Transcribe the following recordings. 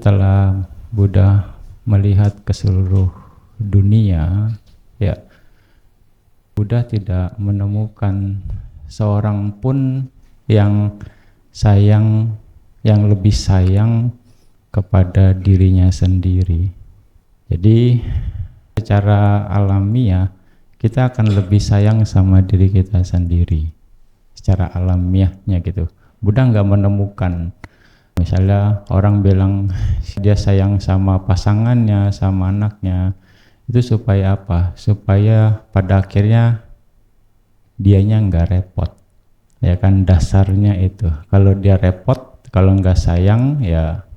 setelah Buddha melihat ke seluruh dunia, ya, Buddha tidak menemukan seorang pun yang lebih sayang kepada dirinya sendiri. Jadi secara alamiah kita akan lebih sayang sama diri kita sendiri. Secara alamiahnya gitu. Buddha nggak menemukan. Misalnya orang bilang dia sayang sama pasangannya, sama anaknya, itu supaya apa? Supaya pada akhirnya dianya nggak repot. Ya kan, dasarnya itu. Kalau dia repot, kalau nggak sayang, ya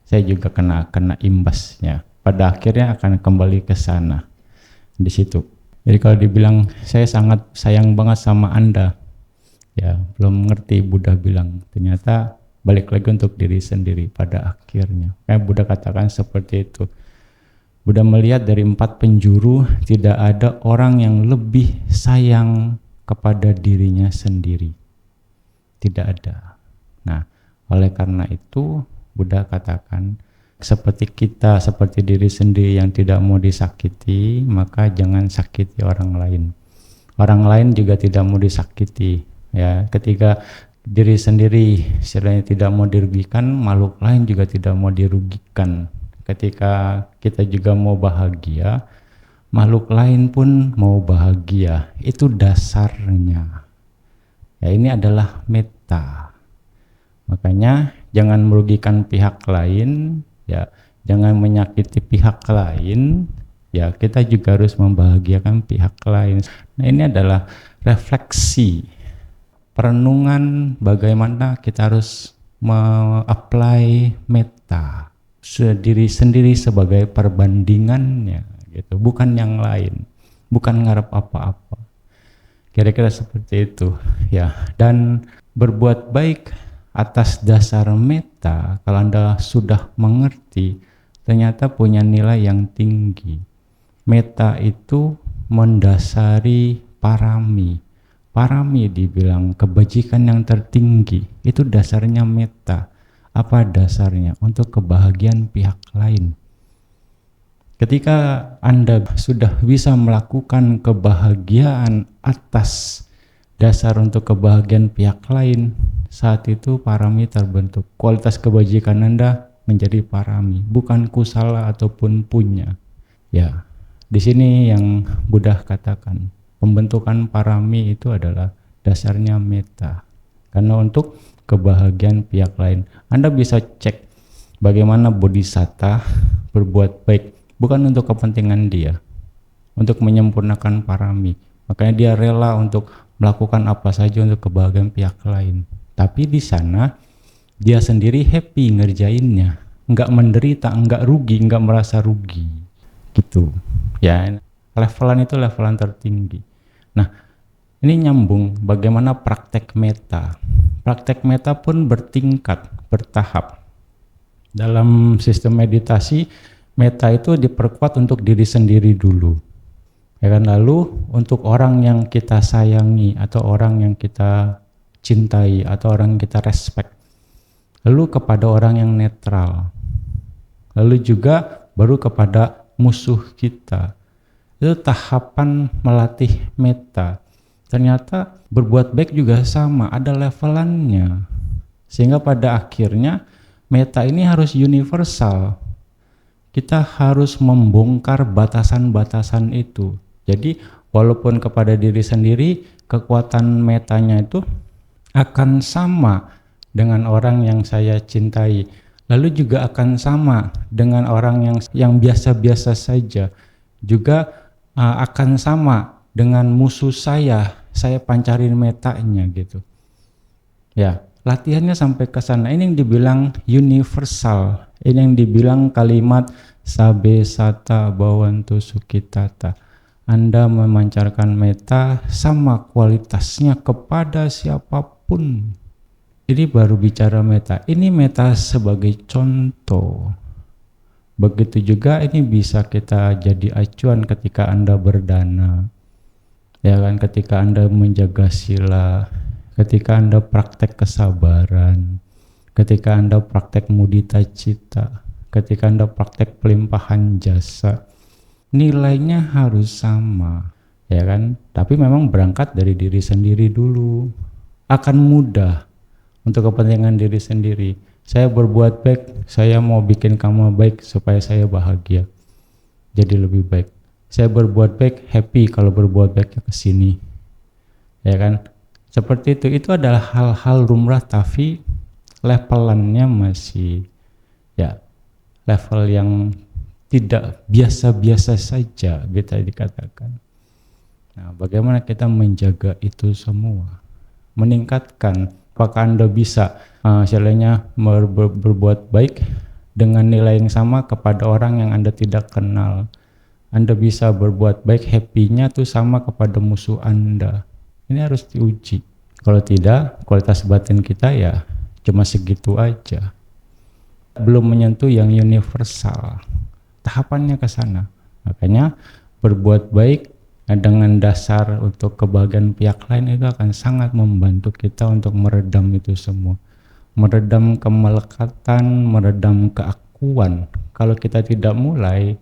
saya juga kena imbasnya. Pada akhirnya akan kembali ke sana, di situ. Jadi kalau dibilang saya sangat sayang banget sama Anda, ya belum ngerti. Buddha bilang ternyata balik lagi untuk diri sendiri pada akhirnya. Kayak Buddha katakan seperti itu. Buddha melihat dari 4 penjuru tidak ada orang yang lebih sayang kepada dirinya sendiri. Tidak ada. Nah, oleh karena itu Buddha katakan seperti kita, seperti diri sendiri yang tidak mau disakiti, maka jangan sakiti orang lain. Orang lain juga tidak mau disakiti. Ya, ketika diri sendiri istilahnya tidak mau dirugikan, makhluk lain juga tidak mau dirugikan. Ketika kita juga mau bahagia, makhluk lain pun mau bahagia. Itu dasarnya. Ya, ini adalah metta. Makanya jangan merugikan pihak lain, ya, jangan menyakiti pihak lain, ya kita juga harus membahagiakan pihak lain. Nah, ini adalah refleksi perenungan bagaimana kita harus me-apply metta diri sendiri sebagai perbandingannya gitu, bukan yang lain, bukan ngarep apa-apa. Kira-kira seperti itu ya. Dan berbuat baik atas dasar metta, kalau Anda sudah mengerti, ternyata punya nilai yang tinggi. Metta itu mendasari parami. Parami dibilang kebajikan yang tertinggi, itu dasarnya metta. Apa dasarnya? Untuk kebahagiaan pihak lain. Ketika Anda sudah bisa melakukan kebahagiaan atas dasar untuk kebahagiaan pihak lain, saat itu parami terbentuk. Kualitas kebajikan Anda menjadi parami, bukan kusala ataupun punya. Ya, di sini yang Buddha katakan. Pembentukan parami itu adalah dasarnya metta. Karena untuk kebahagiaan pihak lain. Anda bisa cek bagaimana bodhisatta berbuat baik. Bukan untuk kepentingan dia. Untuk menyempurnakan parami. Makanya dia rela untuk melakukan apa saja untuk kebahagiaan pihak lain. Tapi di sana dia sendiri happy ngerjainnya. Enggak menderita, enggak rugi, enggak merasa rugi. Gitu. Ya, levelan itu levelan tertinggi. Nah, ini nyambung bagaimana praktek metta. Praktek metta pun bertingkat, bertahap. Dalam sistem meditasi, metta itu diperkuat untuk diri sendiri dulu. Ya kan? Lalu untuk orang yang kita sayangi atau orang yang kita cintai atau orang yang kita respect. Lalu kepada orang yang netral. Lalu juga baru kepada musuh kita. Itu tahapan melatih metta. Ternyata berbuat baik juga sama, ada levelannya. Sehingga pada akhirnya metta ini harus universal. Kita harus membongkar batasan-batasan itu. Jadi walaupun kepada diri sendiri kekuatan mettanya itu akan sama dengan orang yang saya cintai. Lalu juga akan sama dengan orang yang biasa-biasa saja. Juga akan sama dengan musuh saya pancarin metanya gitu. Ya, latihannya sampai ke sana. Ini yang dibilang universal. Ini yang dibilang kalimat sabe sata bawantu sukitata. Anda memancarkan metta sama kualitasnya kepada siapapun. Ini baru bicara metta. Ini metta sebagai contoh. Begitu juga ini bisa kita jadi acuan ketika Anda berdana. Ya kan, ketika Anda menjaga sila, ketika Anda praktek kesabaran, ketika Anda praktek mudita cita, ketika Anda praktek pelimpahan jasa, nilainya harus sama, ya kan? Tapi memang berangkat dari diri sendiri dulu. Akan mudah untuk kepentingan diri sendiri. Saya berbuat baik, saya mau bikin kamu baik supaya saya bahagia, jadi lebih baik. Saya berbuat baik, happy kalau berbuat baiknya ke sini, ya kan? Seperti itu adalah hal-hal lumrah, tapi levelannya masih ya level yang tidak biasa-biasa saja, bisa dikatakan. Nah, bagaimana kita menjaga itu semua, meningkatkan? Apakah Anda bisa istilahnya berbuat baik dengan nilai yang sama kepada orang yang Anda tidak kenal? Anda bisa berbuat baik, happy-nya tuh sama kepada musuh Anda. Ini harus diuji. Kalau tidak, kualitas batin kita ya cuma segitu aja. Belum menyentuh yang universal. Tahapannya ke sana. Makanya berbuat baik dengan dasar untuk kebahagiaan pihak lain itu akan sangat membantu kita untuk meredam itu semua. Meredam kemelekatan, meredam keakuan. Kalau kita tidak mulai,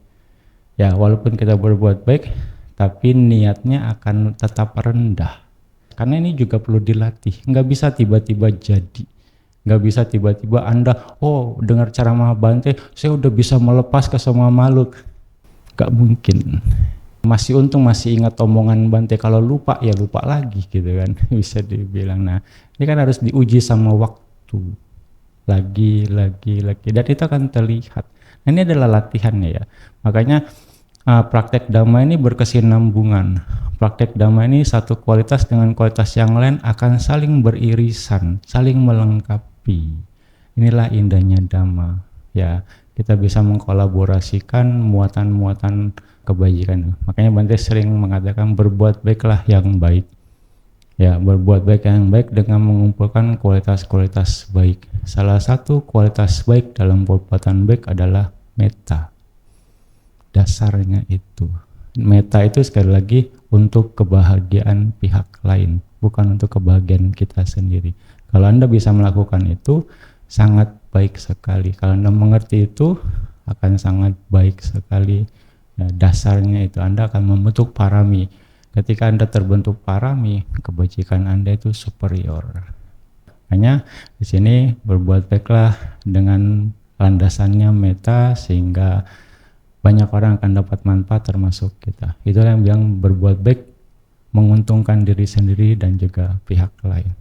ya walaupun kita berbuat baik, tapi niatnya akan tetap rendah. Karena ini juga perlu dilatih. Nggak bisa tiba-tiba jadi. Nggak bisa tiba-tiba Anda, dengar cara Mahabante, saya udah bisa melepas ke semua makhluk. Nggak mungkin. Masih untung masih ingat omongan Bante, kalau lupa ya lupa lagi gitu kan. Bisa dibilang. Nah, ini kan harus diuji sama waktu. Lagi. Dan itu akan terlihat. Nah, ini adalah latihannya ya. Makanya praktek Dhamma ini berkesinambungan. Praktek Dhamma ini satu kualitas dengan kualitas yang lain akan saling beririsan, saling melengkapi. Inilah indahnya Dhamma. Ya, kita bisa mengkolaborasikan muatan-muatan kebajikan. Makanya Bante sering mengatakan berbuat baiklah yang baik. Ya, berbuat baik yang baik dengan mengumpulkan kualitas-kualitas baik. Salah satu kualitas baik dalam perbuatan baik adalah metta. Dasarnya itu. Metta itu sekali lagi untuk kebahagiaan pihak lain, bukan untuk kebahagiaan kita sendiri. Kalau Anda bisa melakukan itu, sangat baik sekali. Kalau Anda mengerti itu, akan sangat baik sekali. Ya, dasarnya itu Anda akan membentuk parami. Ketika Anda terbentuk parami, kebajikan Anda itu superior. Hanya di sini berbuat baiklah dengan landasannya metta, sehingga banyak orang akan dapat manfaat termasuk kita. Itulah yang bilang berbuat baik menguntungkan diri sendiri dan juga pihak lain.